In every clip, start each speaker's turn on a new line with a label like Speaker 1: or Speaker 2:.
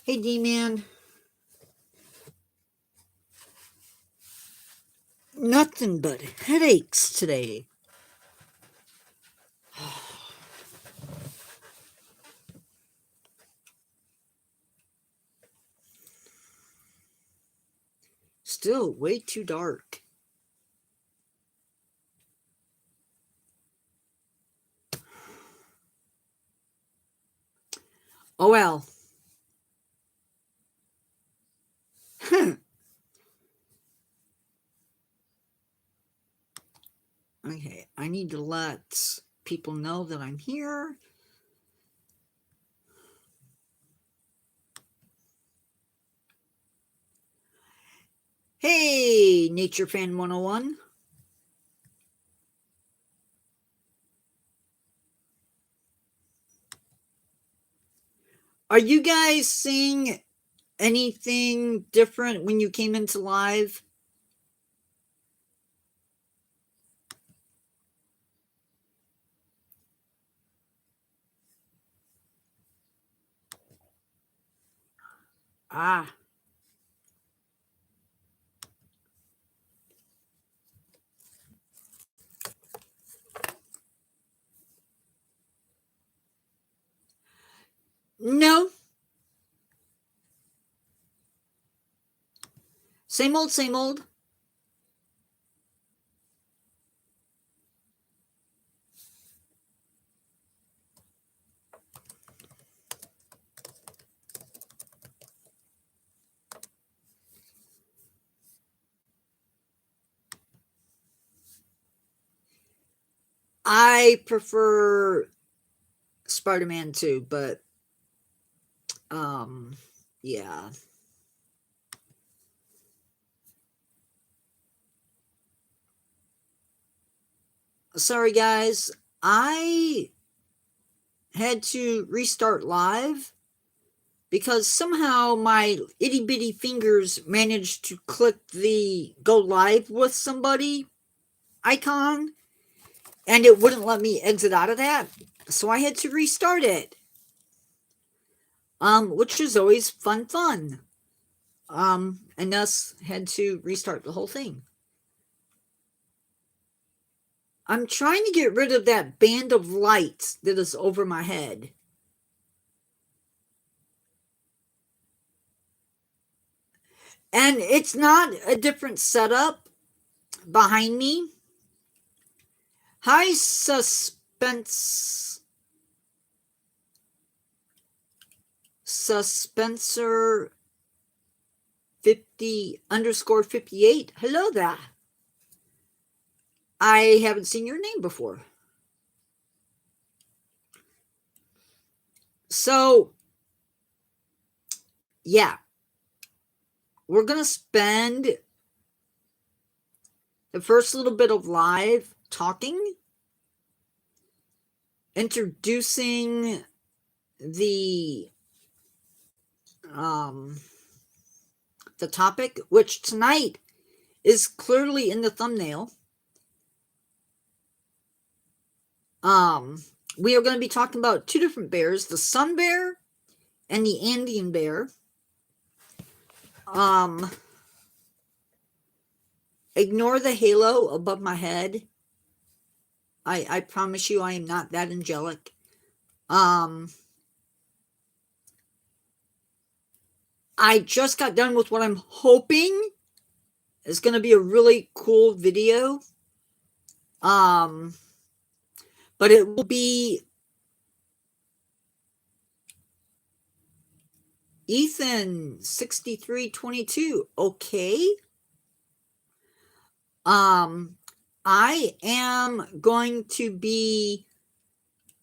Speaker 1: Hey, D-Man. Nothing but headaches today. Still way too dark. Oh well. Okay, I need to let people know that I'm here. Hey, Nature Fan 101. Are you guys seeing anything different when you came into live? Ah. No. Same old, same old. I prefer Spider-Man 2, but yeah. Sorry guys, I had to restart live because somehow my itty bitty fingers managed to click the go live with somebody icon and it wouldn't let me exit out of that. So I had to restart it. Which is always fun. And thus had to restart the whole thing. I'm trying to get rid of that band of light that is over my head. And it's not a different setup behind me. Hi, Suspenser 50_58. Hello there. I haven't seen your name before. So, yeah, we're going to spend the first little bit of live talking, introducing the the topic, which tonight is clearly in the thumbnail. We are going to be talking about two different bears, the sun bear and the Andean bear. Ignore the halo above my head. I promise you I am not that angelic. I just got done with what I'm hoping is going to be a really cool video. But it will be Ethan 6322. Okay. I am going to be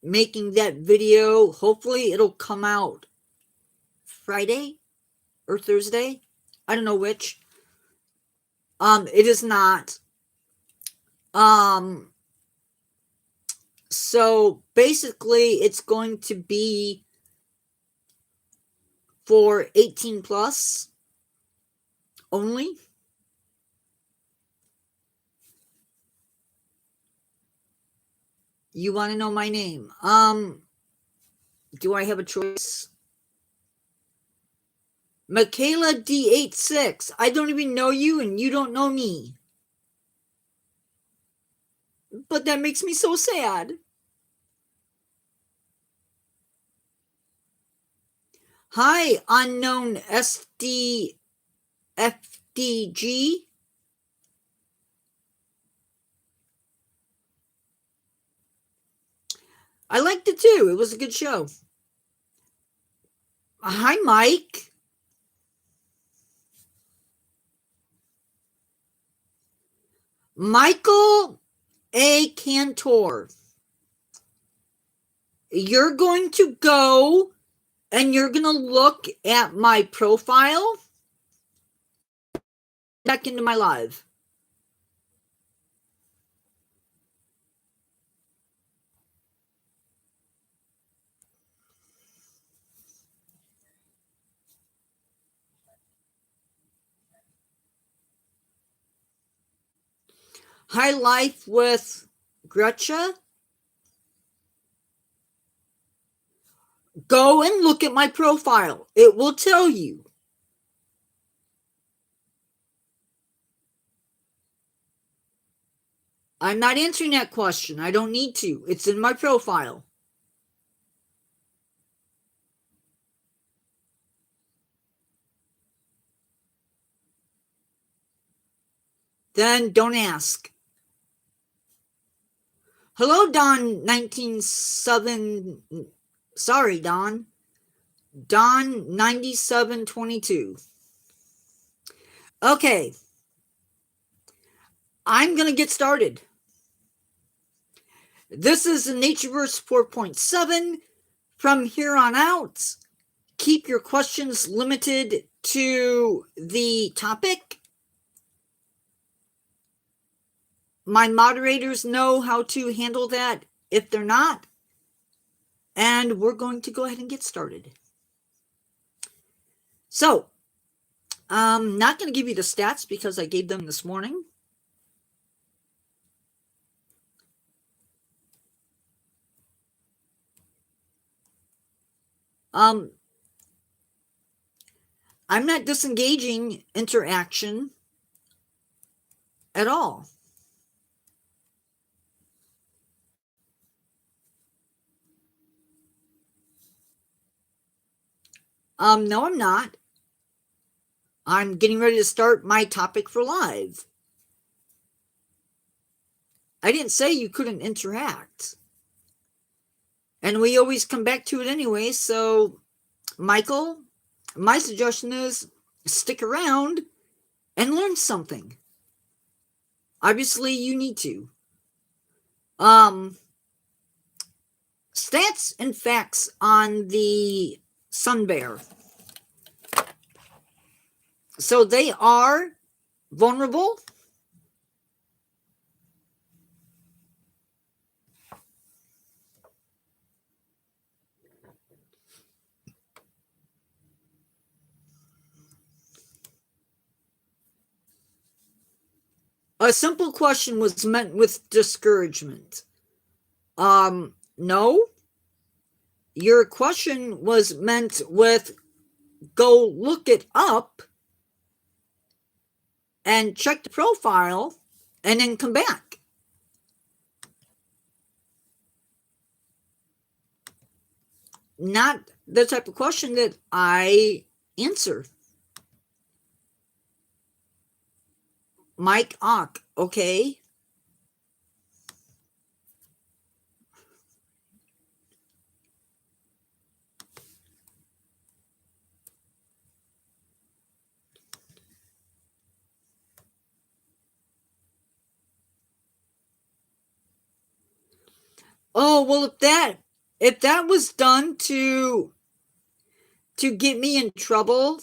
Speaker 1: making that video. Hopefully it'll come out Friday or Thursday. I don't know which. It is not. So basically it's going to be for 18 plus only. You want to know my name? Do I have a choice? Michaela D86. I don't even know you and you don't know me. But that makes me so sad. Hi, unknown SDFDG. I liked it too. It was a good show. Hi, Mike. Michael A. Cantor. You're going to go and you're going to look at my profile. Back into my live. High Life with Gretcha. Go and look at my profile. It will tell you. I'm not answering that question. I don't need to. It's in my profile. Then don't ask. Hello, Don 197. Sorry, Don. Don 9722. Okay. I'm going to get started. This is Natureverse 4.7. From here on out, keep your questions limited to the topic. My moderators know how to handle that if they're not. And we're going to go ahead and get started. So, I'm not going to give you the stats because I gave them this morning. I'm not disengaging interaction at all. No, I'm not. I'm getting ready to start my topic for live. I didn't say you couldn't interact. And we always come back to it anyway, so Michael, my suggestion is stick around and learn something. Obviously, you need to. Stats and facts on the sun bear. So they are vulnerable. A simple question was meant with discouragement. No. Your question was meant with go look it up and check the profile and then come back. Not the type of question that I answer. Mike Ock, okay. Oh, well, if that was done to get me in trouble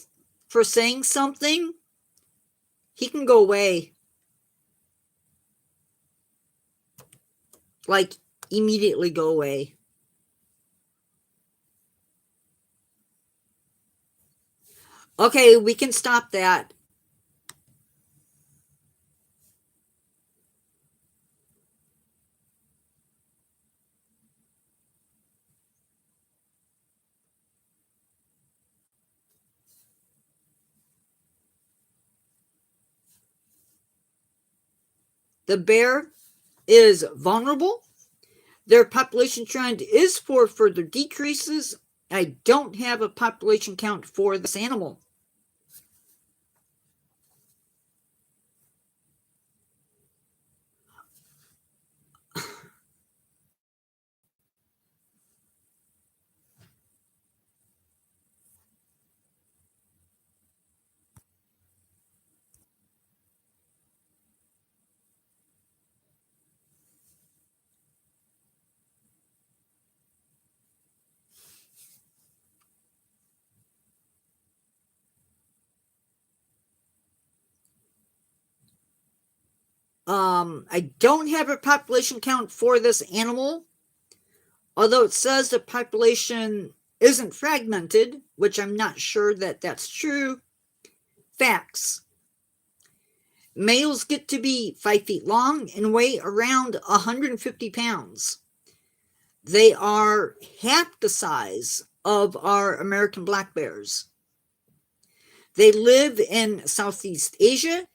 Speaker 1: for saying something, he can go away. Like, immediately go away. Okay, we can stop that. The bear is vulnerable. Their population trend is for further decreases. I don't have a population count for this animal. I don't have a population count for this animal, although it says the population isn't fragmented, which I'm not sure that that's true. Facts. Males get to be 5 feet long and weigh around 150 pounds. They are half the size of our American black bears. They live in Southeast Asia.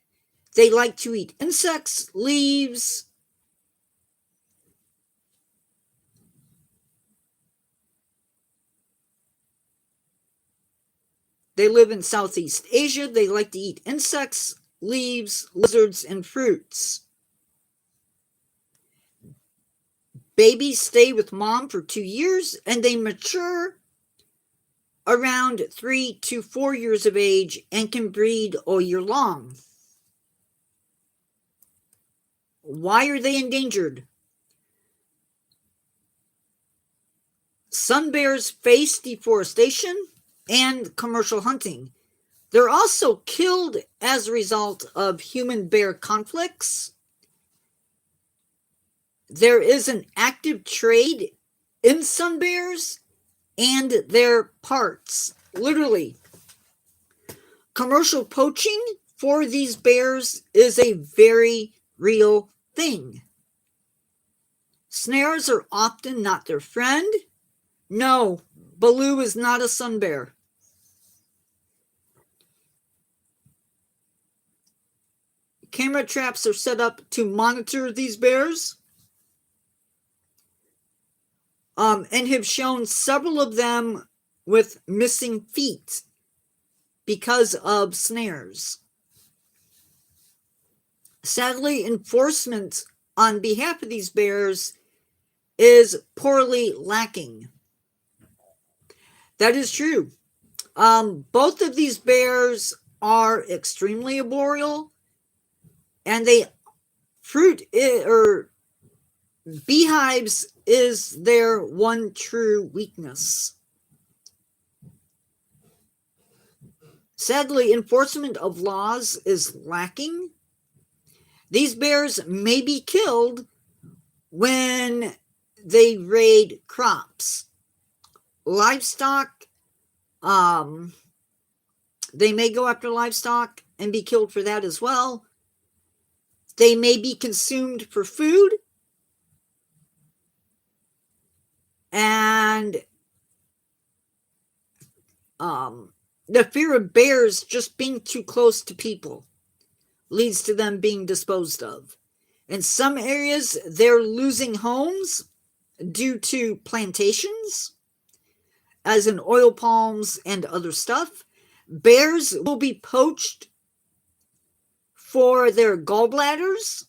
Speaker 1: They like to eat insects, leaves. They live in Southeast Asia. They like to eat insects, leaves, lizards, and fruits. Babies stay with mom for 2 years and they mature around 3 to 4 years of age and can breed all year long. Why are they endangered? Sun bears face deforestation and commercial hunting. They're also killed as a result of human-bear conflicts. There is an active trade in sun bears and their parts, literally. Commercial poaching for these bears is a very real thing. Snares are often not their friend. No, Baloo is not a sun bear. Camera traps are set up to monitor these bears, and have shown several of them with missing feet because of snares. Sadly, enforcement on behalf of these bears is poorly lacking. That is true. Both of these bears are extremely arboreal, and beehives is their one true weakness. Sadly, enforcement of laws is lacking. These bears may be killed when they raid crops. Livestock, they may go after livestock and be killed for that as well. They may be consumed for food. And the fear of bears just being too close to people leads to them being disposed of. In some areas, they're losing homes due to plantations, as in oil palms and other stuff. Bears will be poached for their gallbladders,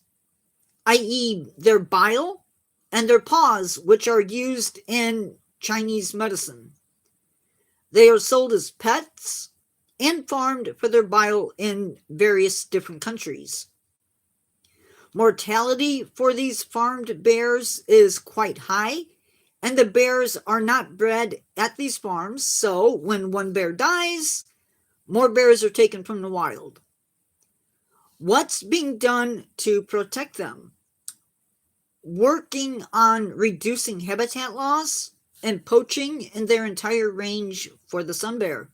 Speaker 1: i.e. their bile, and their paws, which are used in Chinese medicine. They are sold as pets and farmed for their bile in various different countries. Mortality for these farmed bears is quite high, and the bears are not bred at these farms, so when one bear dies, more bears are taken from the wild. What's being done to protect them? Working on reducing habitat loss and poaching in their entire range for the sun bear.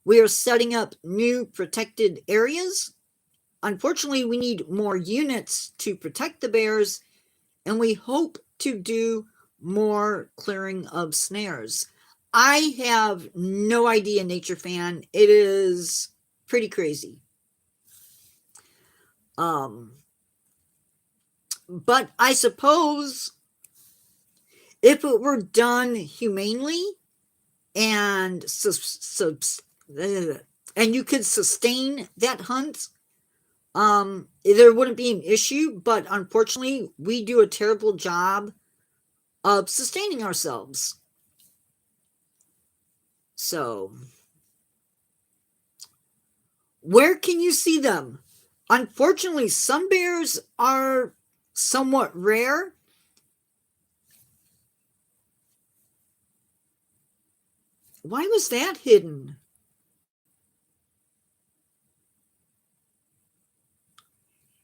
Speaker 1: We are setting up new protected areas. Unfortunately, we need more units to protect the bears, and we hope to do more clearing of snares. I have no idea, Nature Fan. It is pretty crazy. But I suppose if it were done humanely and and you could sustain that hunt, there wouldn't be an issue. But unfortunately, we do a terrible job of sustaining ourselves. So, where can you see them? Unfortunately, sun bears are somewhat rare. Why was that hidden?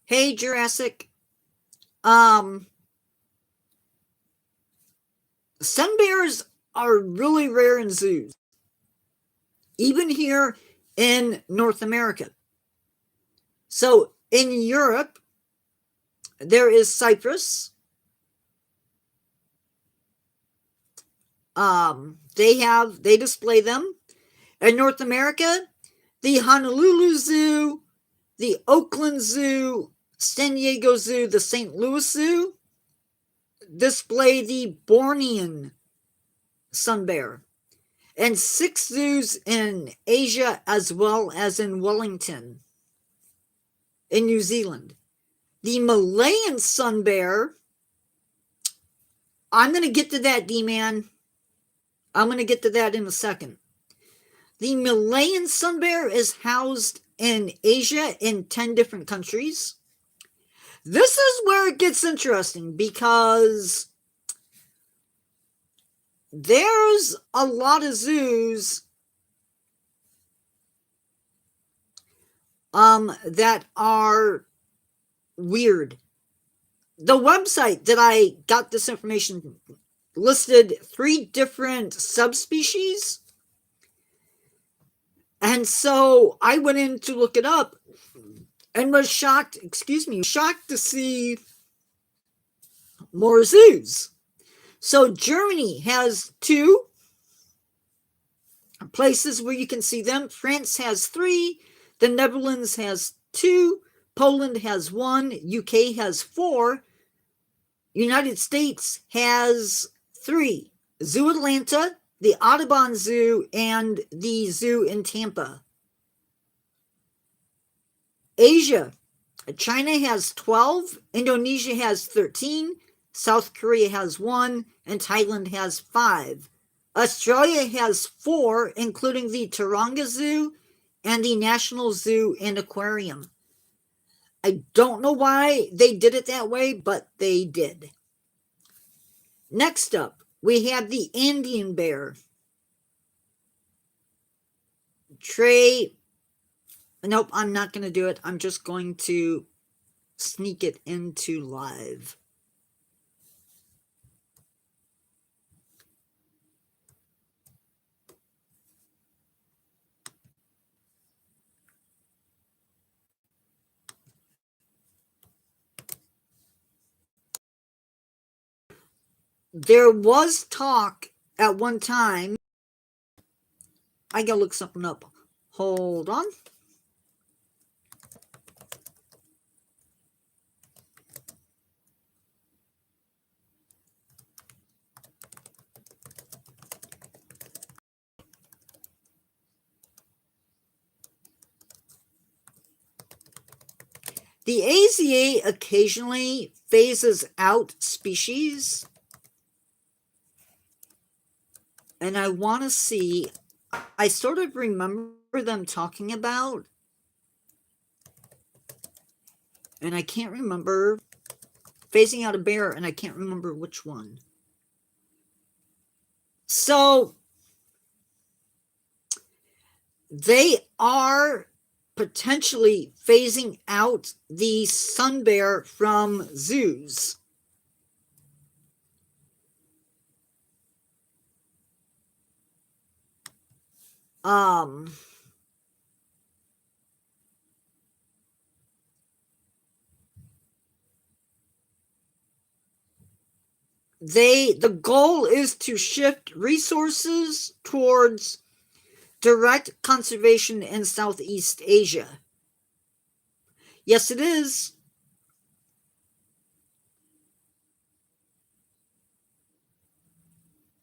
Speaker 1: Hey, Jurassic. Sun bears are really rare in zoos, even here in North America. So in Europe, there is Cyprus. They display them. In North America, the Honolulu Zoo, the Oakland Zoo, San Diego Zoo, the St. Louis Zoo display the Bornean sun bear, and 6 zoos in Asia as well as in Wellington in New Zealand. The Malayan sun bear, I'm going to get to that, D-Man. I'm going to get to that in a second. The Malayan sun bear is housed in Asia in 10 different countries. This is where it gets interesting because there's a lot of zoos that are weird. The website that I got this information listed 3 different subspecies. And so I went in to look it up and was shocked to see more zoos. So Germany has 2 places where you can see them. France has 3. The Netherlands has 2. Poland has 1. UK has 4. United States has 3. Zoo Atlanta, the Audubon Zoo, and the zoo in Tampa. Asia, China has 12. Indonesia has 13. South Korea has 1. And Thailand has 5. Australia has 4, including the Taronga Zoo and the National Zoo and Aquarium. I don't know why they did it that way, but they did. Next up, we have the Andean bear. Nope, I'm not going to do it. I'm just going to sneak it into live. There was talk at one time. I gotta look something up. Hold on. The AZA occasionally phases out species. And I want to see, I sort of remember them talking about, and I can't remember, phasing out a bear, and I can't remember which one. So, they are potentially phasing out the sun bear from zoos. The goal is to shift resources towards direct conservation in Southeast Asia. Yes, it is.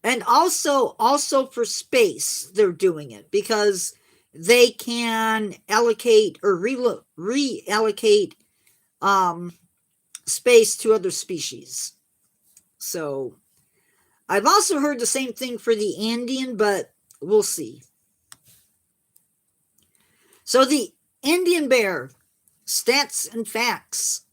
Speaker 1: And also for space, they're doing it because they can allocate or reallocate space to other species. So I've also heard the same thing for the Andean, but we'll see. So the Andean bear, stats and facts.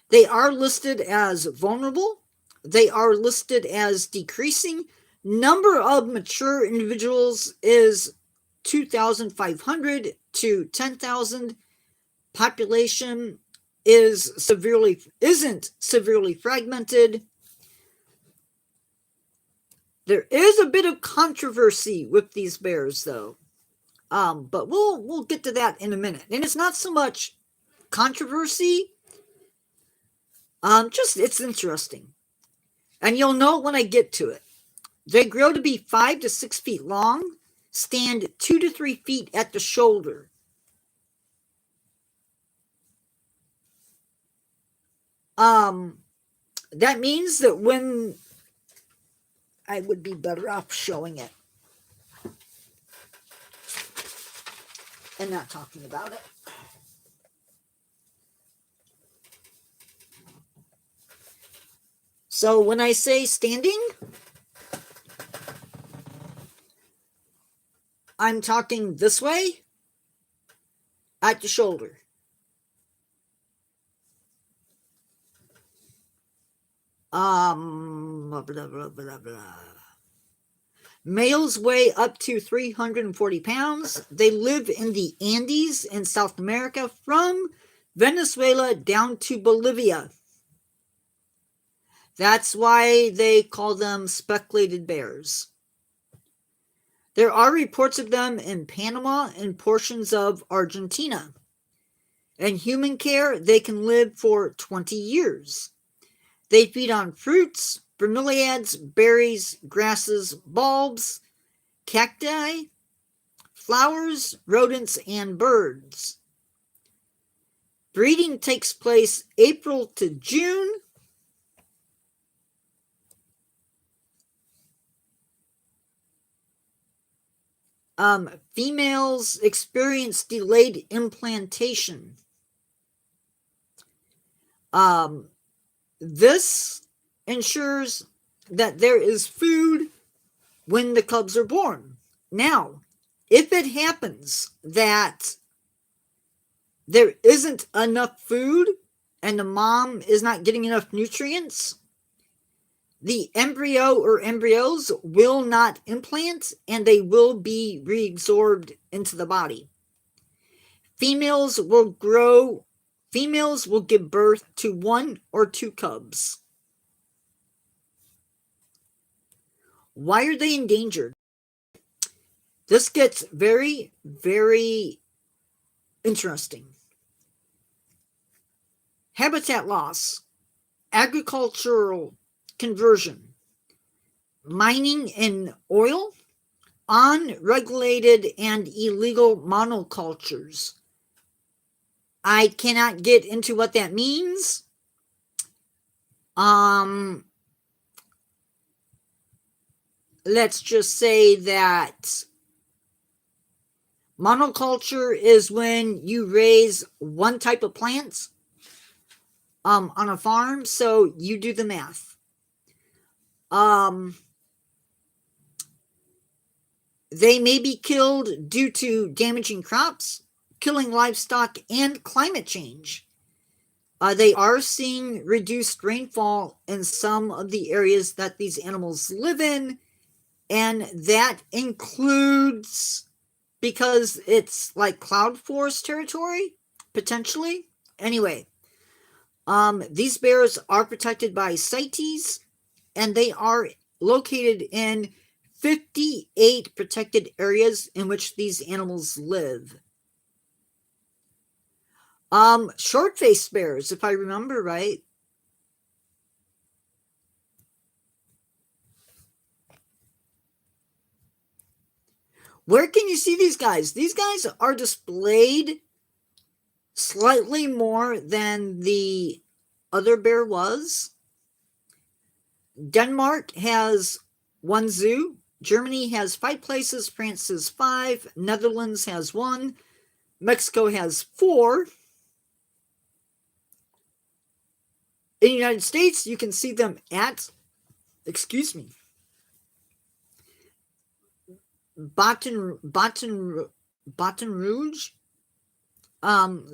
Speaker 1: They are listed as vulnerable. They are listed as decreasing. Number of mature individuals is 2,500 to 10,000. Population isn't severely fragmented. There is a bit of controversy with these bears, though. But we'll get to that in a minute. And it's not so much controversy. Just it's interesting. And you'll know when I get to it. They grow to be 5 to 6 feet long, stand 2 to 3 feet at the shoulder. That means that when I would be better off showing it and not talking about it. So when I say standing, I'm talking this way at the shoulder. Blah, blah, blah, blah, blah. Males weigh up to 340 pounds. They live in the Andes in South America from Venezuela down to Bolivia. That's why they call them speculated bears. There are reports of them in Panama and portions of Argentina. In human care, they can live for 20 years. They feed on fruits, bromeliads, berries, grasses, bulbs, cacti, flowers, rodents, and birds. Breeding takes place April to June. Females experience delayed implantation. This ensures that there is food when the cubs are born. Now, if it happens that there isn't enough food and the mom is not getting enough nutrients, the embryo or embryos will not implant and they will be reabsorbed into the body. Females will give birth to 1 or 2 cubs. Why are they endangered? This gets very, very interesting. Habitat loss, agricultural conversion, mining and oil, unregulated and illegal monocultures. I cannot get into what that means. Let's just say that monoculture is when you raise one type of plants on a farm, so you do the math. They may be killed due to damaging crops, killing livestock, and climate change. They are seeing reduced rainfall in some of the areas that these animals live in, and that includes because it's like cloud forest territory, potentially. Anyway, these bears are protected by CITES, and they are located in 58 protected areas in which these animals live. Short-faced bears, if I remember right. Where can you see these guys? These guys are displayed slightly more than the other bear was. Denmark has one zoo. Germany has 5 places, France has 5, Netherlands has 1, Mexico has 4. In the United States, you can see them at, Baton Rouge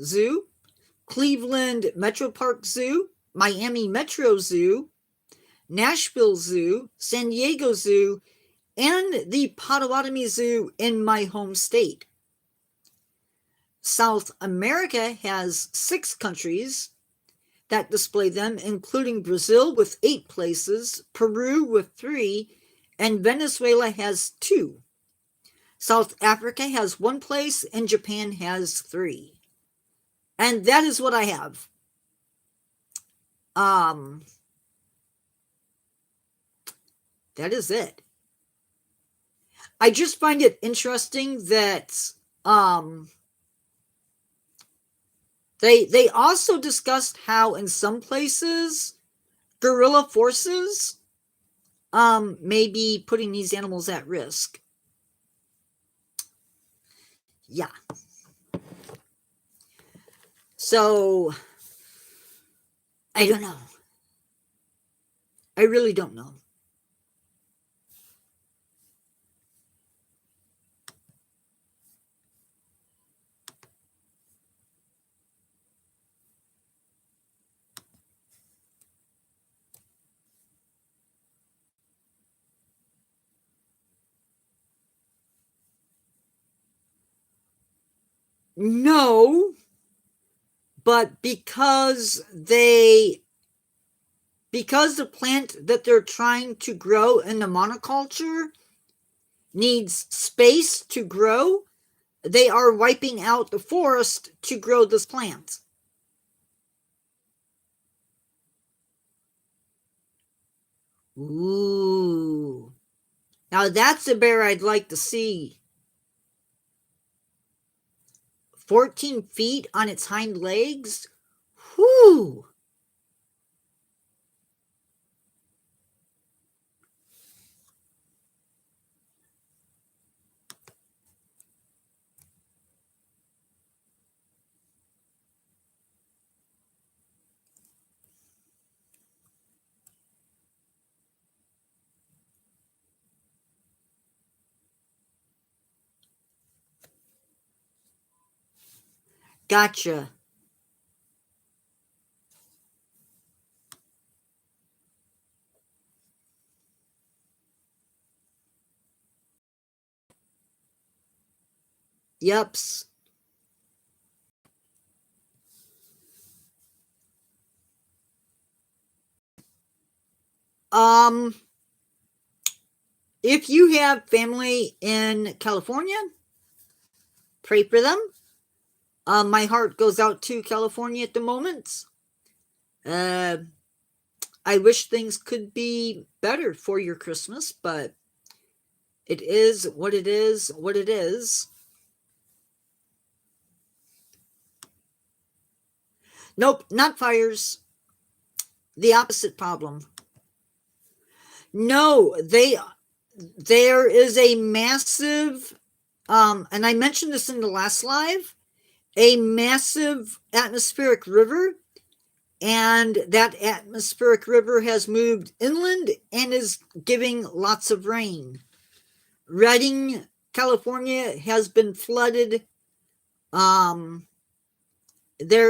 Speaker 1: Zoo, Cleveland Metro Park Zoo, Miami Metro Zoo, Nashville Zoo, San Diego Zoo, and the Potawatomi Zoo in my home state. South America has 6 countries that display them, including Brazil with 8 places, Peru with 3, and Venezuela has 2. South Africa has 1 place, and Japan has 3. And that is what I have. That is it. I just find it interesting that they also discussed how in some places guerrilla forces may be putting these animals at risk. Yeah. So I don't know. I really don't know. No, but because the plant that they're trying to grow in the monoculture needs space to grow, they are wiping out the forest to grow this plant. Ooh. Now that's a bear I'd like to see. 14 feet on its hind legs? Whew. Gotcha. Yups. If you have family in California, pray for them. My heart goes out to California at the moment. I wish things could be better for your Christmas, but it is what it is, what it is. Nope, not fires. The opposite problem. No, there is a massive, and I mentioned this in the last live, a massive atmospheric river, and that atmospheric river has moved inland and is giving lots of rain. Redding, California has been flooded. They're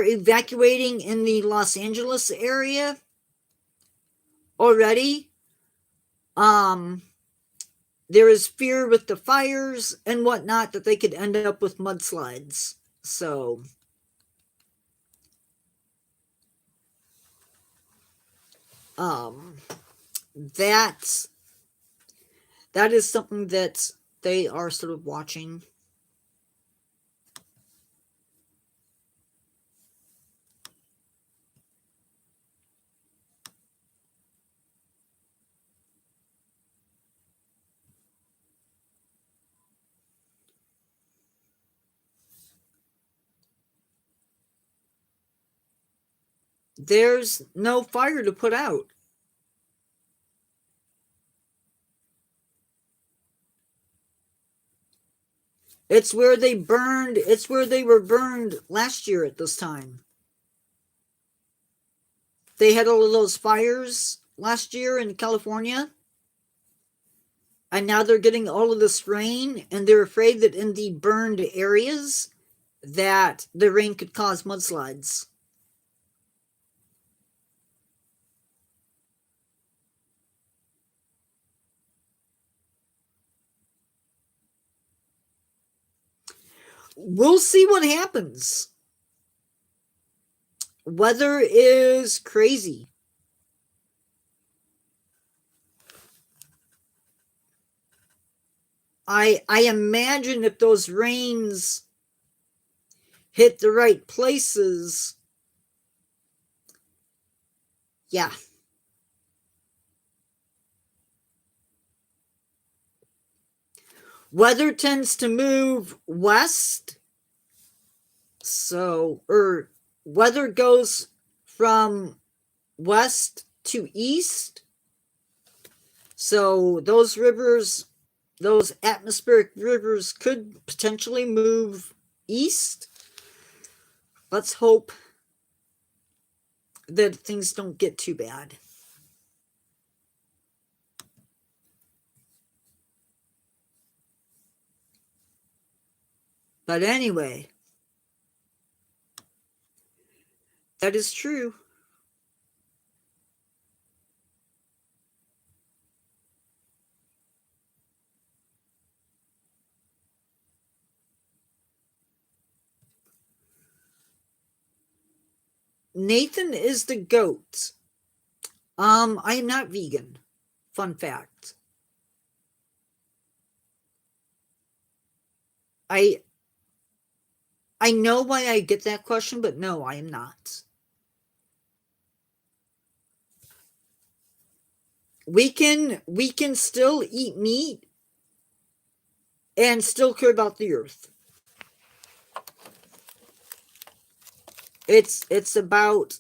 Speaker 1: evacuating in the Los Angeles area already. There is fear with the fires and whatnot that they could end up with mudslides. So that is something that they are sort of watching. There's no fire to put out. It's where they burned, it's where they were burned last year at this time. They had all of those fires last year in California. And now they're getting all of this rain, and they're afraid that in the burned areas that the rain could cause mudslides. We'll see what happens. Weather is crazy. I imagine if those rains hit the right places, yeah. Weather tends to move west, or weather goes from west to east. So those rivers, those atmospheric rivers could potentially move east. Let's hope that things don't get too bad. But anyway, that is true. Nathan is the goat. I am not vegan. Fun fact. I know why I get that question, but no, I am not. We can still eat meat and still care about the earth. It's about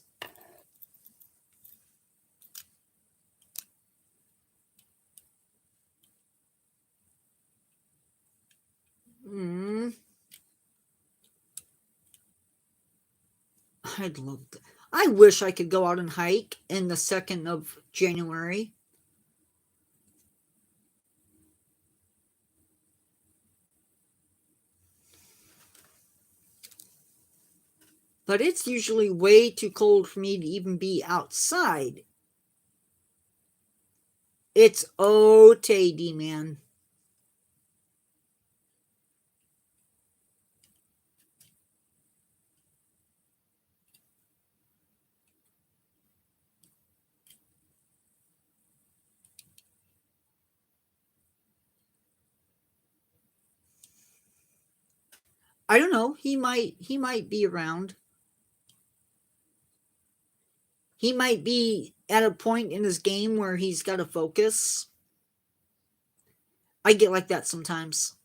Speaker 1: I'd love to. I wish I could go out and hike in the 2nd of January. But it's usually way too cold for me to even be outside. It's OTD, man. I don't know. He might be around. He might be at a point in his game where he's got to focus. I get like that sometimes.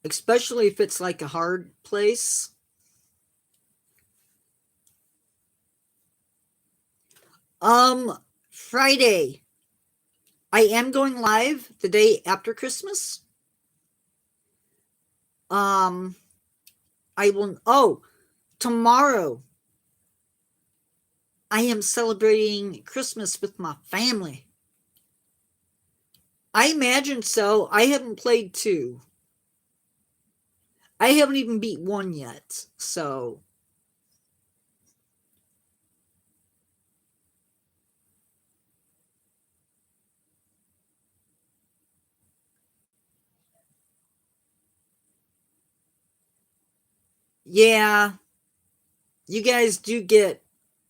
Speaker 1: Especially if it's like a hard place. Friday. I am going live the day after Christmas. I will tomorrow I am celebrating Christmas with my family. I imagine so. I haven't played 2. I haven't even beat 1 yet, so yeah. You guys do get,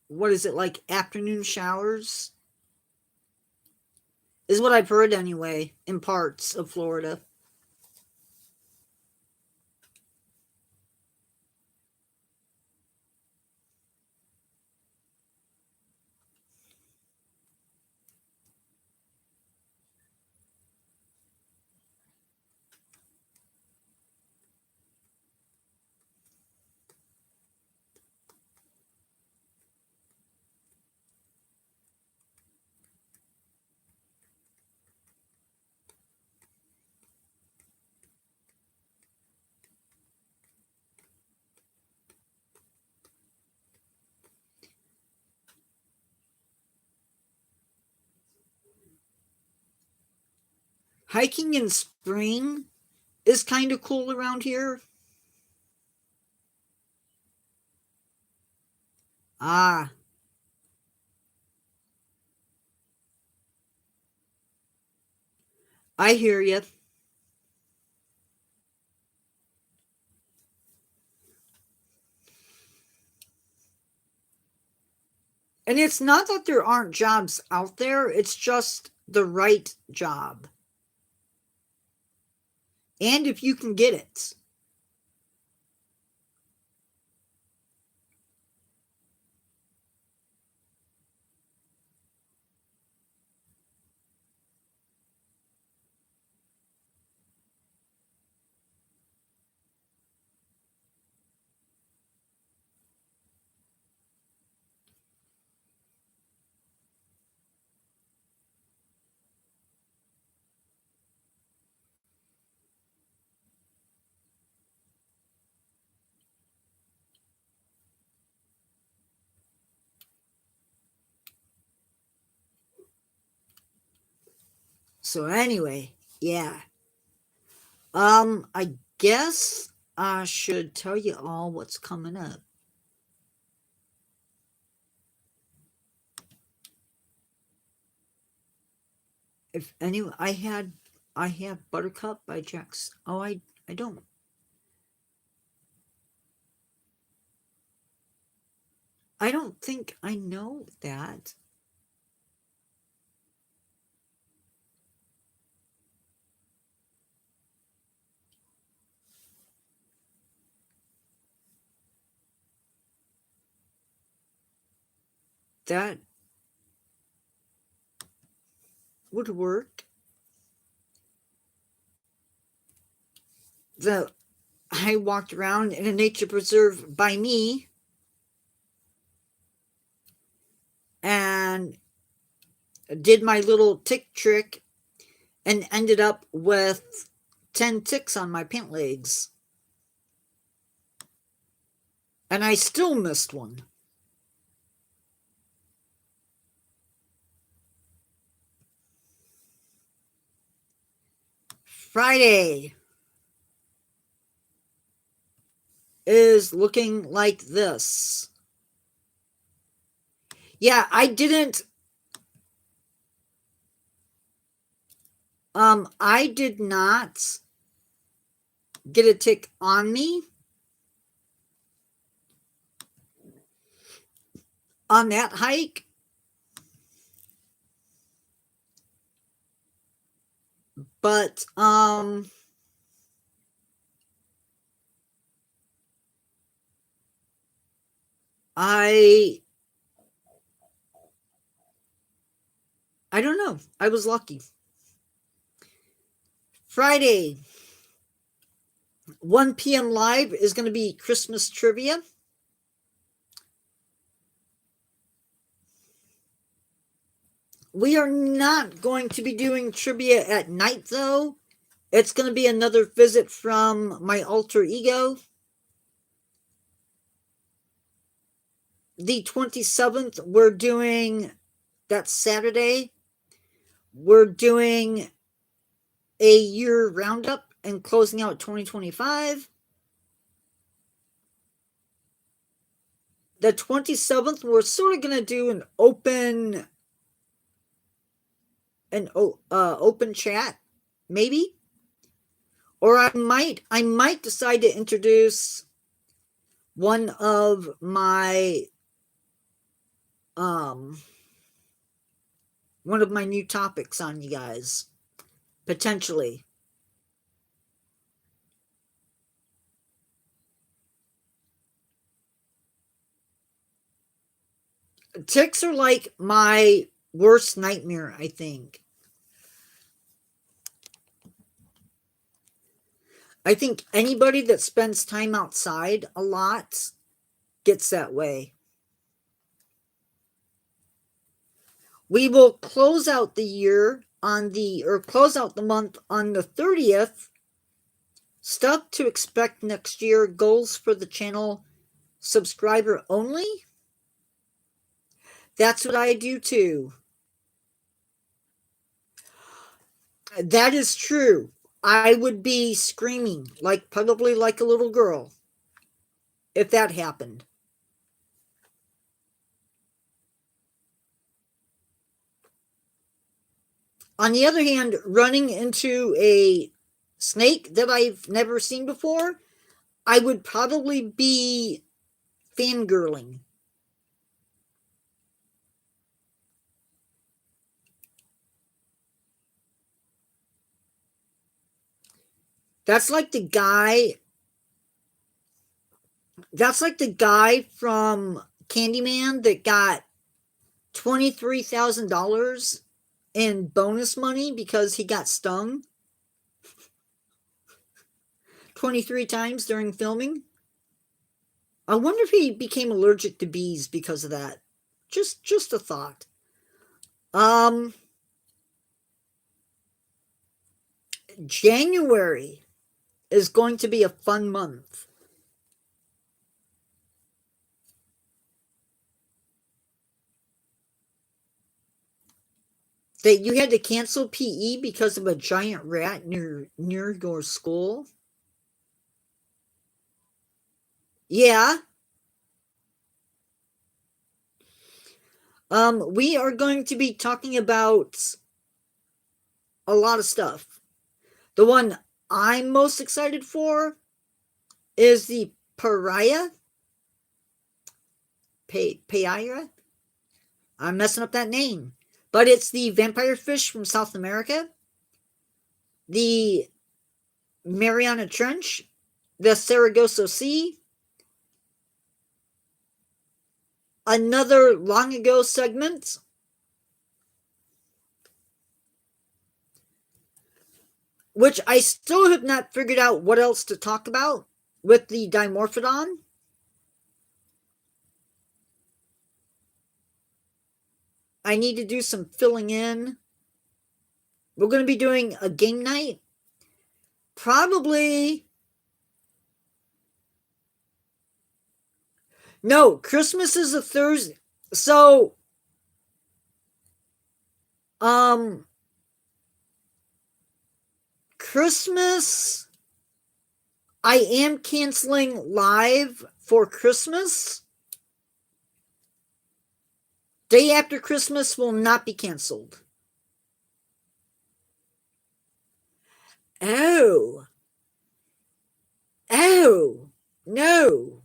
Speaker 1: what is it, like afternoon showers? Is what I've heard anyway, in parts of Florida. Hiking in spring is kind of cool around here. Ah, I hear you. And it's not that there aren't jobs out there, it's just the right job. And if you can get it. So anyway, yeah. I guess I should tell you all what's coming up. If any, I have Buttercup by Jax. Oh, I don't. I don't think I know that. That would work. The I walked around in a nature preserve by me and did my little tick trick and ended up with 10 ticks on my pant legs. And I still missed one. Friday is looking like this. Yeah, I didn't. I did not get a tick on me on that hike. But I don't know. I was lucky. Friday, 1 p.m. live is going to be Christmas trivia. We are not going to be doing trivia at night, though. It's going to be another visit from my alter ego. The 27th, we're doing, that's Saturday, we're doing a year roundup and closing out 2025. The 27th, we're sort of going to do an open chat, maybe. Or I might decide to introduce one of my new topics on you guys, potentially. Ticks are like my worst nightmare, I think. I think anybody that spends time outside a lot gets that way. We will close out the year close out the month on the 30th. Stuff to expect next year, goals for the channel, subscriber only. That's what I do too. That is true. I would be screaming, like probably like a little girl, if that happened. On the other hand, running into a snake that I've never seen before, I would probably be fangirling. That's like the guy. That's like the guy from Candyman that got $23,000 in bonus money because he got stung 23 times during filming. I wonder if he became allergic to bees because of that. Just a thought. Um January is going to be a fun month. That you had to cancel PE because of a giant rat near your school? Yeah. We are going to be talking about a lot of stuff. The one I'm most excited for is the pariah. Payira? I'm messing up that name. But it's the vampire fish from South America, the Mariana Trench, the Saragossa Sea, another long ago segment, which I still have not figured out what else to talk about with the Dimorphodon. I need to do some filling in. We're going to be doing a game night. Probably. No, Christmas is a Thursday. So, um, Christmas, I am canceling live for Christmas. Day after Christmas will not be canceled. Oh. Oh. No.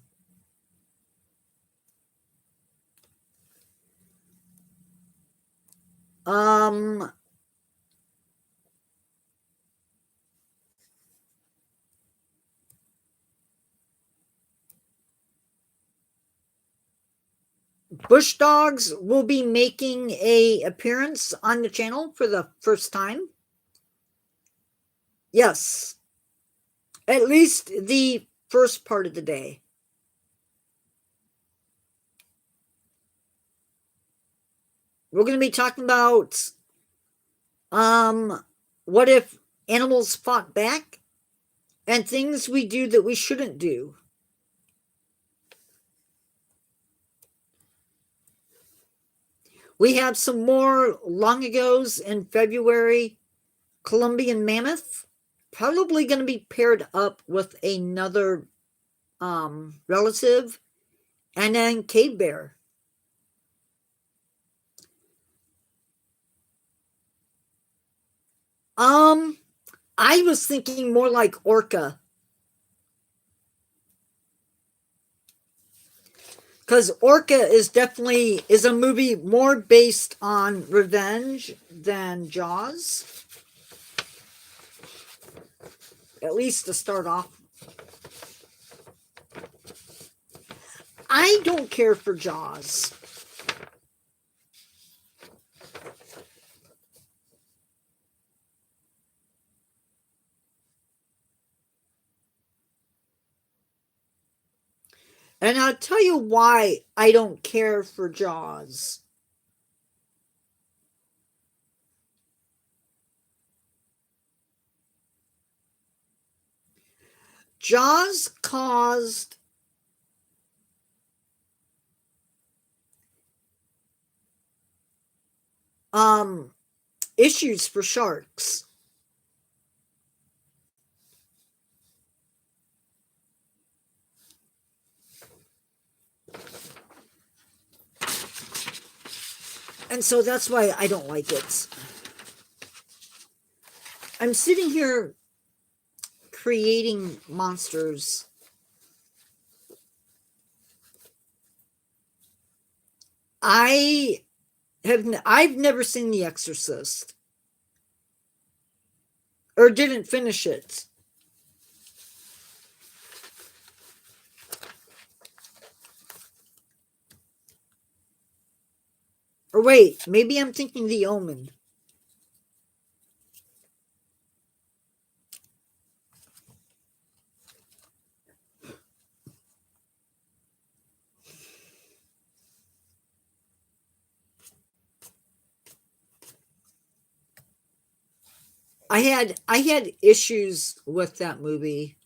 Speaker 1: Um. Bush Dogs will be making a appearance on the channel for the first time. Yes. At least the first part of the day. We're going to be talking about what if animals fought back and things we do that we shouldn't do. We have some more long agos in February. Colombian mammoth, probably going to be paired up with another relative, and then cave bear. I was thinking more like orca. Because Orca is definitely is a movie more based on revenge than Jaws. At least to start off. I don't care for Jaws. And I'll tell you why I don't care for Jaws. Jaws caused issues for sharks. And so that's why I don't like it. I'm sitting here creating monsters. I've never seen The Exorcist. Or didn't finish it. Or wait, maybe I'm thinking The Omen. I had issues with that movie.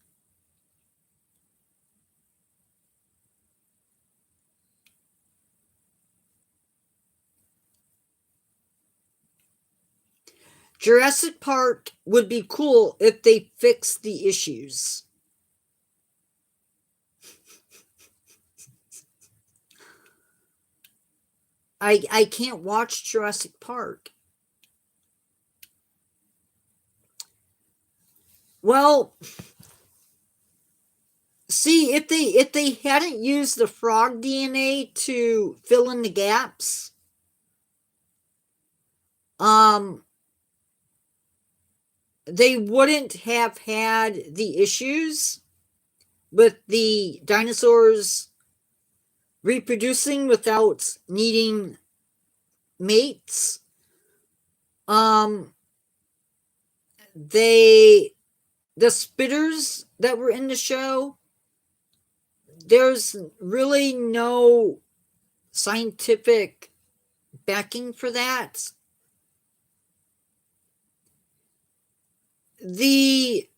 Speaker 1: Jurassic Park would be cool if they fixed the issues. I can't watch Jurassic Park. Well, see, if they hadn't used the frog DNA to fill in the gaps, they wouldn't have had the issues with the dinosaurs reproducing without needing mates. The spitters that were in the show, there's really no scientific backing for that. The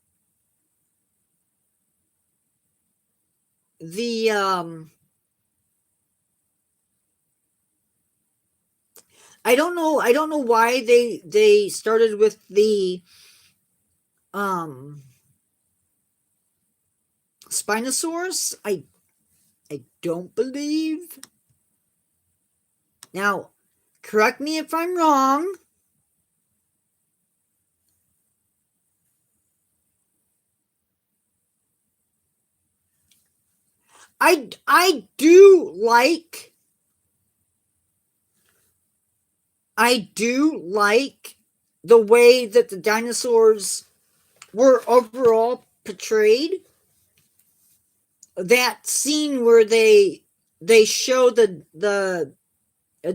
Speaker 1: I don't know why they started with the Spinosaurus. I don't believe. Now, correct me if I'm wrong. I do like the way that the dinosaurs were overall portrayed. That scene where they show the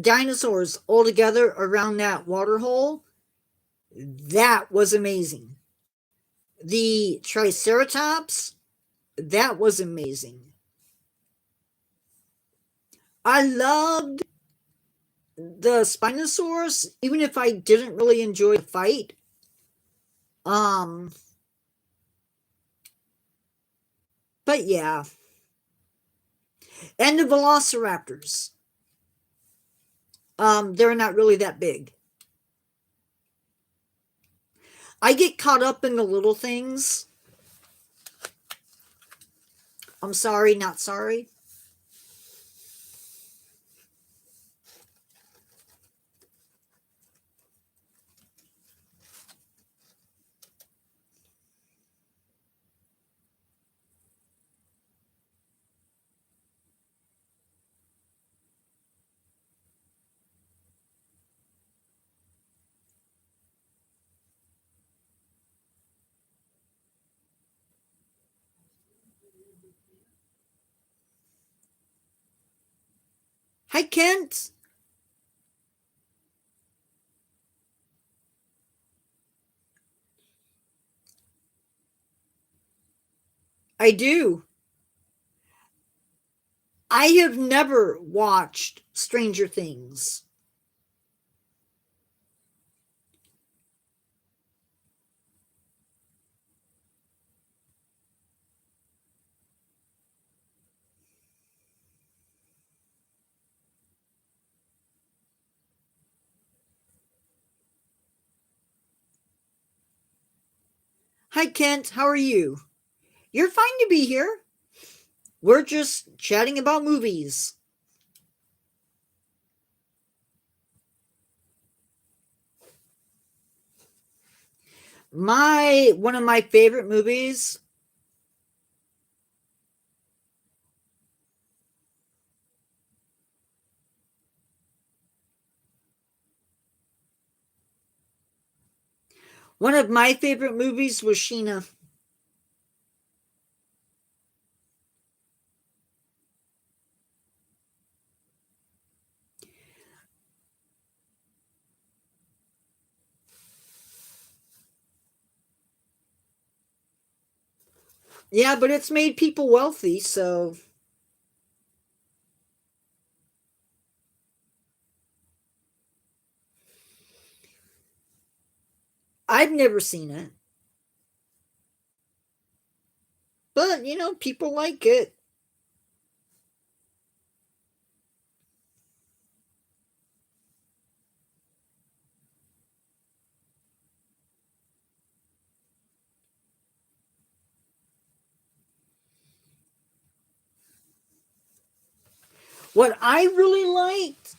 Speaker 1: dinosaurs all together around that water hole, that was amazing. The Triceratops, that was amazing. I loved the Spinosaurus, even if I didn't really enjoy the fight. But yeah. And the Velociraptors. They're not really that big. I get caught up in the little things. I'm sorry, not sorry. Hi, Kent. I do. I have never watched Stranger Things. Hi, Kent. How are you? You're fine to be here. We're just chatting about movies. My one of my favorite movies. One of my favorite movies was Sheena. Yeah, but it's made people wealthy, so I've never seen it. But, people like it. What I really liked,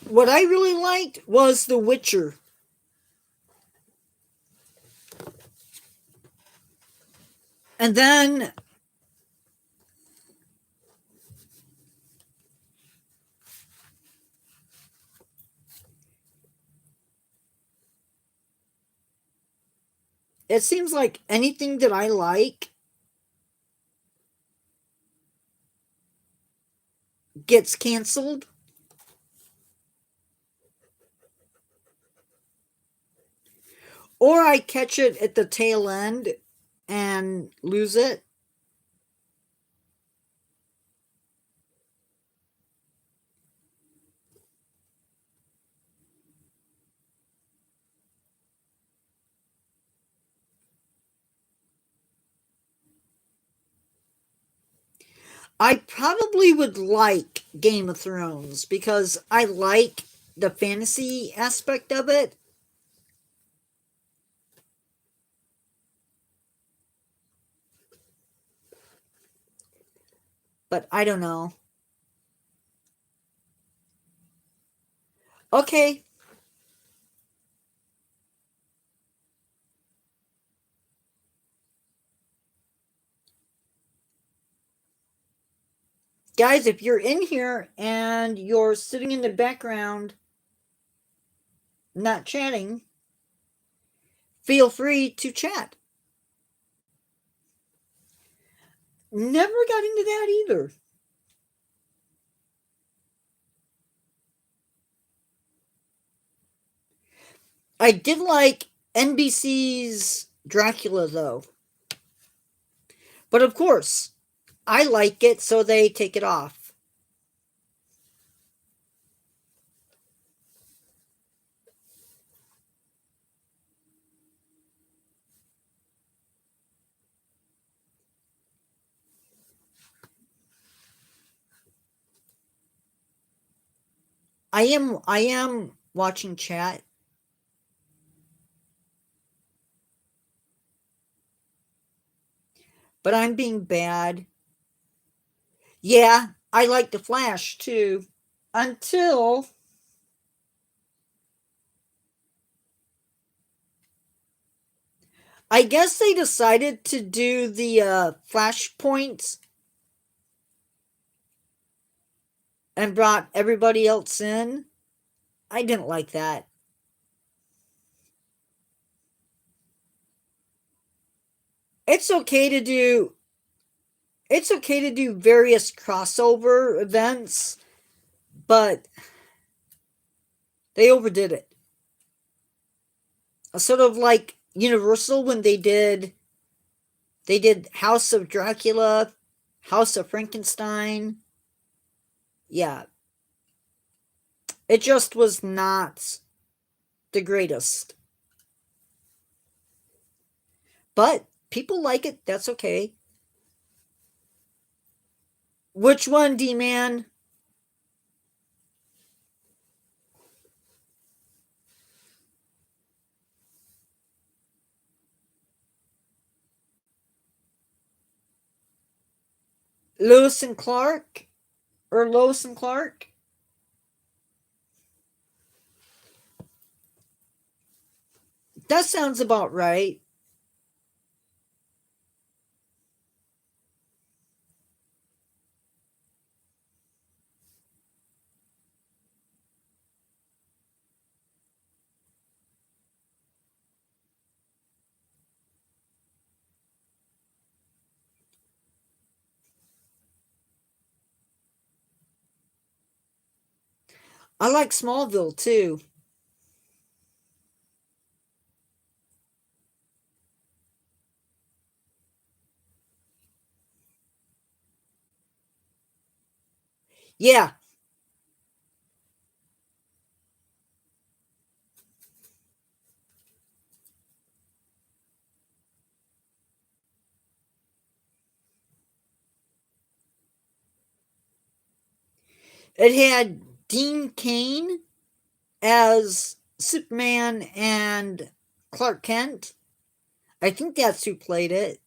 Speaker 1: what I really liked was The Witcher. And then it seems like anything that I like gets canceled, or I catch it at the tail end and lose it. I probably would like Game of Thrones because I like the fantasy aspect of it, but I don't know. Okay, guys, if you're in here and you're sitting in the background not chatting, feel free to chat. Never got into that either. I did like NBC's Dracula though. But of course, I like it, so they take it off. I am watching chat, but I'm being bad. Yeah, I like the Flash too. Until I guess they decided to do the Flashpoints and brought everybody else in. I didn't like that. It's okay to do it's okay to do various crossover events, but they overdid it. Sort of like Universal when they did House of Dracula, House of Frankenstein. Yeah, it just was not the greatest. But people like it, that's okay. Which one, D Man? Lewis and Clark? Or Lois and Clark? That sounds about right. I like Smallville too. Yeah, it had Dean Cain as Superman and Clark Kent. I think that's who played it.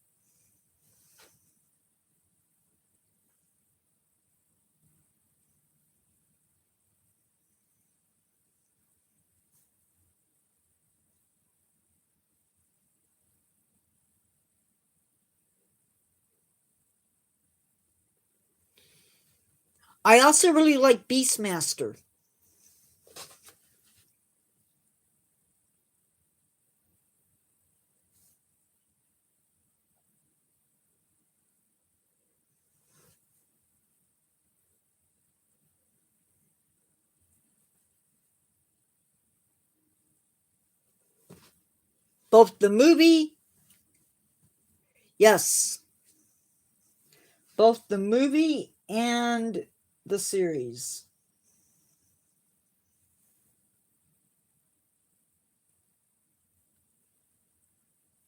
Speaker 1: I also really like Beastmaster. Both the movie, yes, both the movie and the series.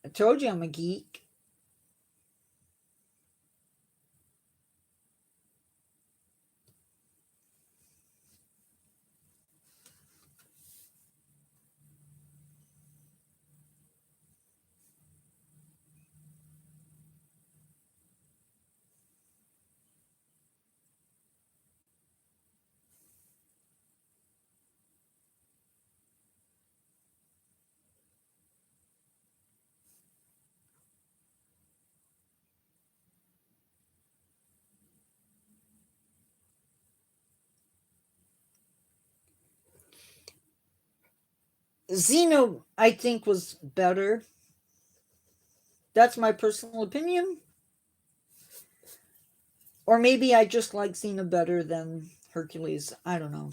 Speaker 1: I told you I'm a geek. Xeno, I think, was better. That's my personal opinion. Or maybe I just like Xena better than Hercules. I don't know.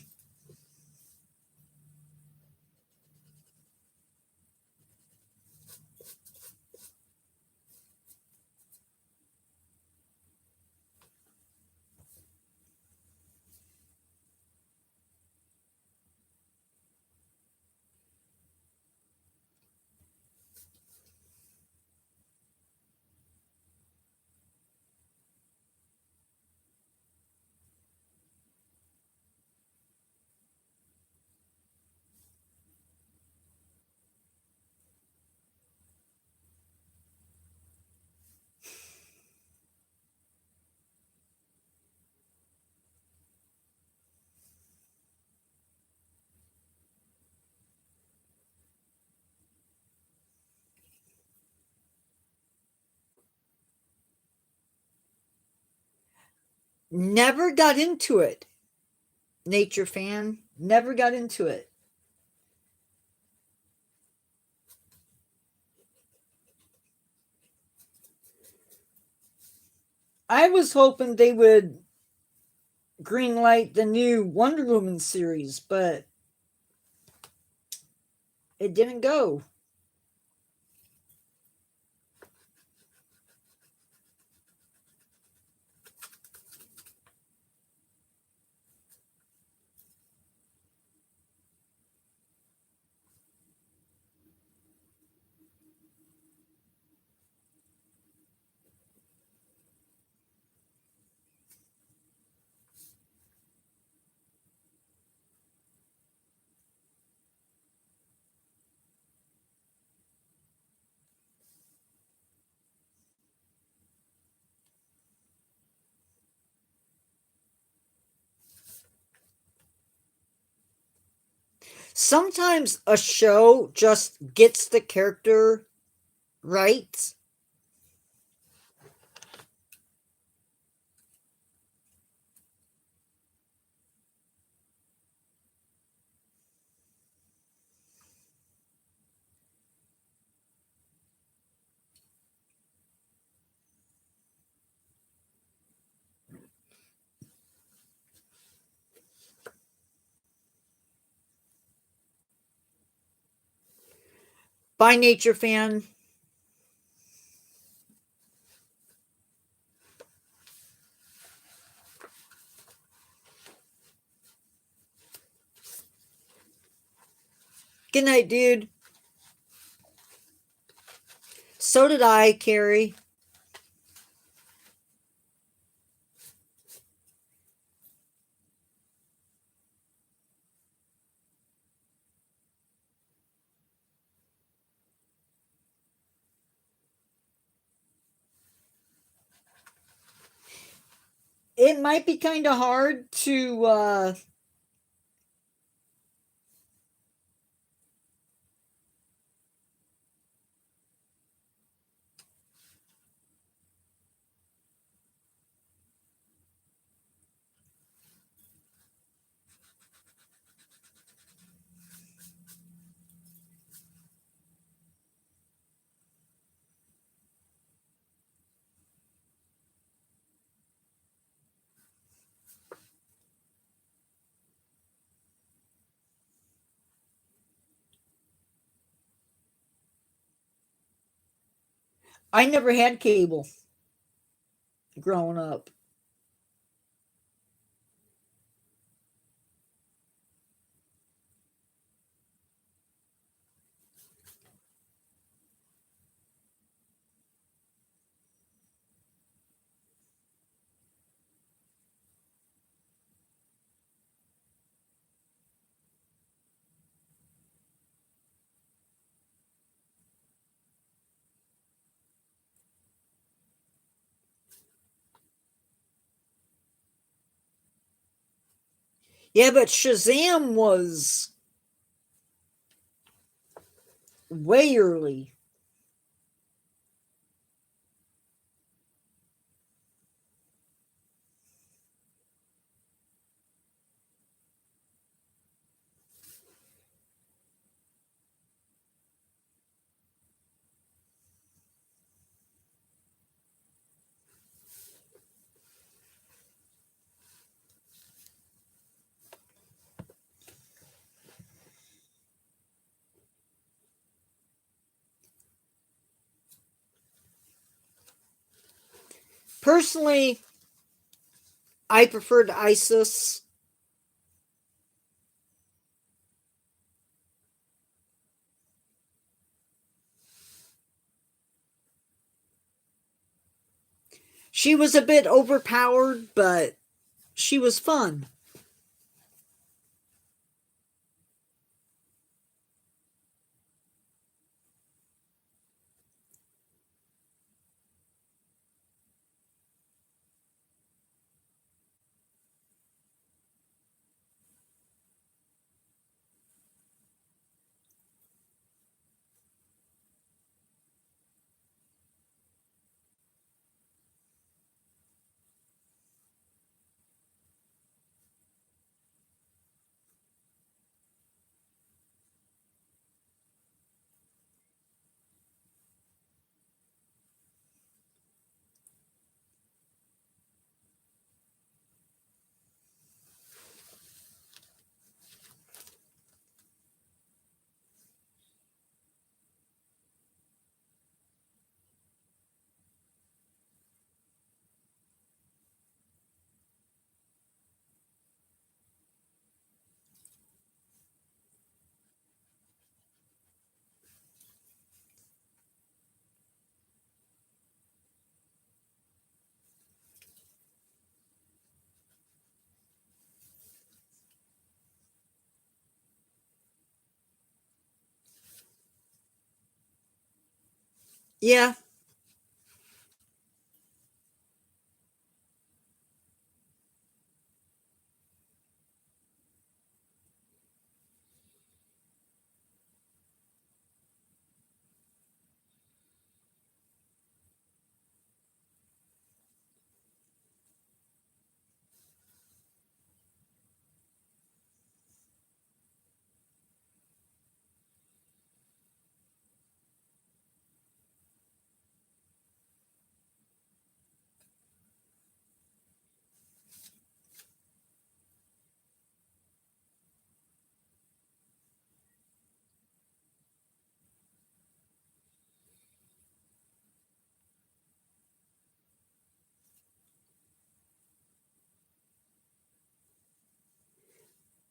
Speaker 1: Never got into it. Nature fan. Never got into it. I was hoping they would greenlight the new Wonder Woman series, but it didn't go. Sometimes a show just gets the character right. By nature fan. Good night, dude. So did I, Carrie. It might be kind of hard to I never had cable growing up. Yeah, but Shazam was way early. Personally, I preferred Isis. She was a bit overpowered, but she was fun. Yeah.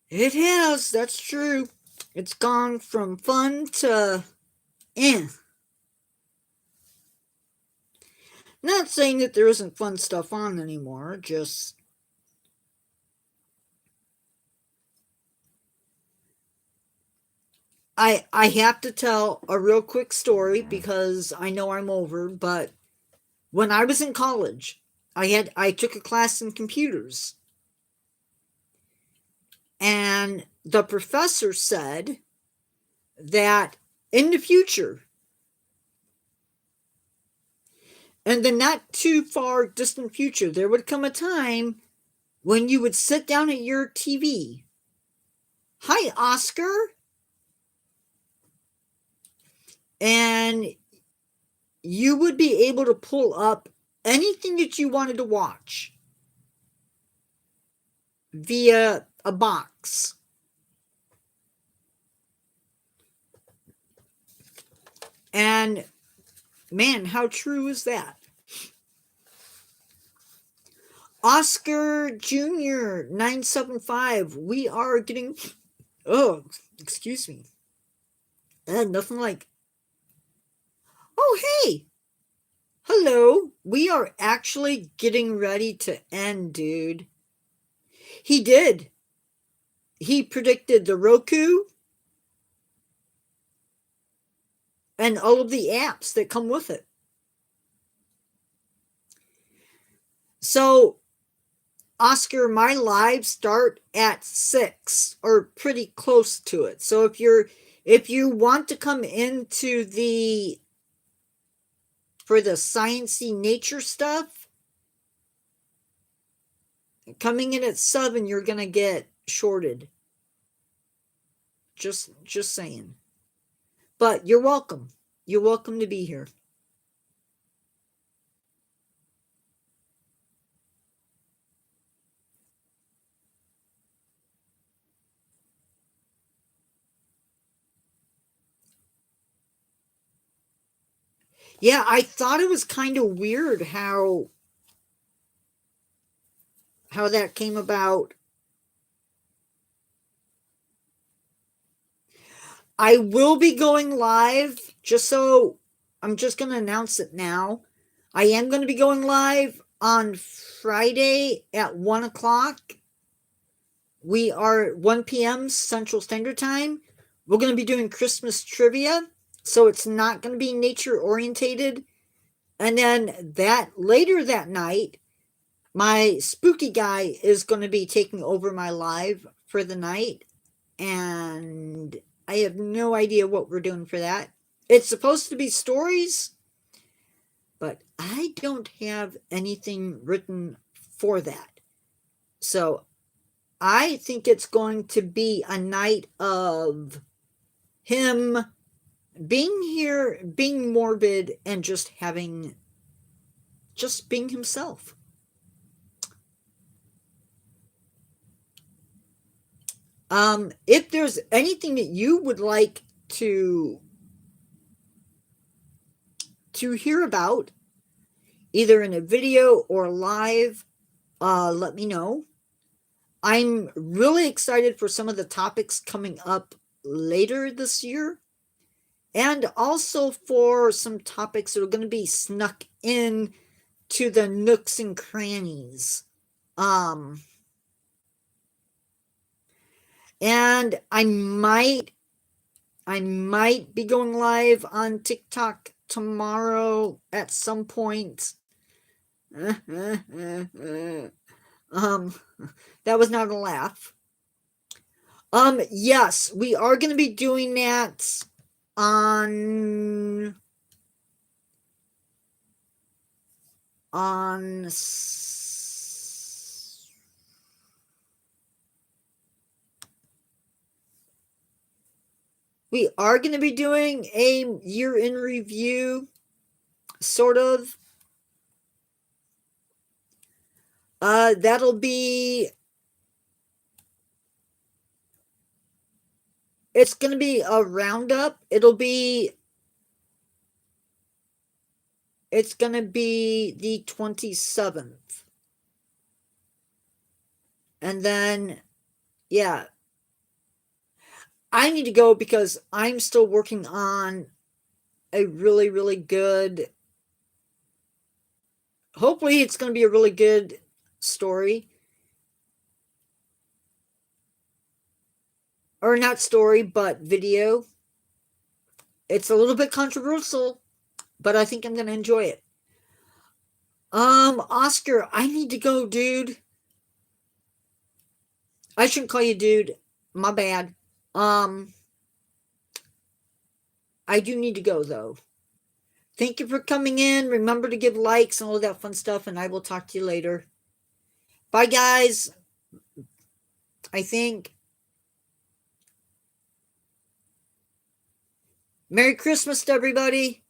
Speaker 1: It has, that's true. It's gone from fun to eh. Not saying that there isn't fun stuff on anymore, just I have to tell a real quick story because I know I'm over, but when I was in college, I took a class in computers, and the professor said that in the future, in the not too far distant future, there would come a time when you would sit down at your TV. Hi, Oscar. And you would be able to pull up anything that you wanted to watch via a box. And man, how true is that? Oscar Jr. 975. We are getting. Oh, excuse me. Nothing like. Oh, hey. Hello. We are actually getting ready to end, dude. He did. He predicted the Roku and all of the apps that come with it. So, Oscar, my lives start at 6 or pretty close to it. So if you want to come into the for the sciencey nature stuff, coming in at 7, you're gonna get shorted. Just saying. But you're welcome. You're welcome to be here. Yeah, I thought it was kind of weird how that came about. I will be going live, just so I'm just going to announce it now. I am going to be going live on Friday at 1 o'clock. We are 1 p.m. Central Standard Time. We're going to be doing Christmas trivia, so it's not going to be nature orientated. And then later that night, my spooky guy is going to be taking over my live for the night, and I have no idea what we're doing for that. It's supposed to be stories, but I don't have anything written for that. So I think it's going to be a night of him being here, being morbid, and just being himself. If there's anything that you would like to hear about, either in a video or live, let me know. I'm really excited for some of the topics coming up later this year, and also for some topics that are going to be snuck in to the nooks and crannies. And I might be going live on TikTok tomorrow at some point. That was not a laugh. Yes, we are going to be doing that on we are going to be doing a year in review, sort of. That'll be, it's going to be a roundup. It's going to be the 27th. And then, yeah, I need to go because I'm still working on a really, really good, hopefully it's going to be a really good story. Or not story, but video. It's a little bit controversial, but I think I'm going to enjoy it. Oscar, I need to go, dude. I shouldn't call you dude. My bad. Um, I do need to go though. Thank you for coming in. Remember to give likes and all that fun stuff, and I will talk to you later. Bye, guys. I think. Merry Christmas to everybody.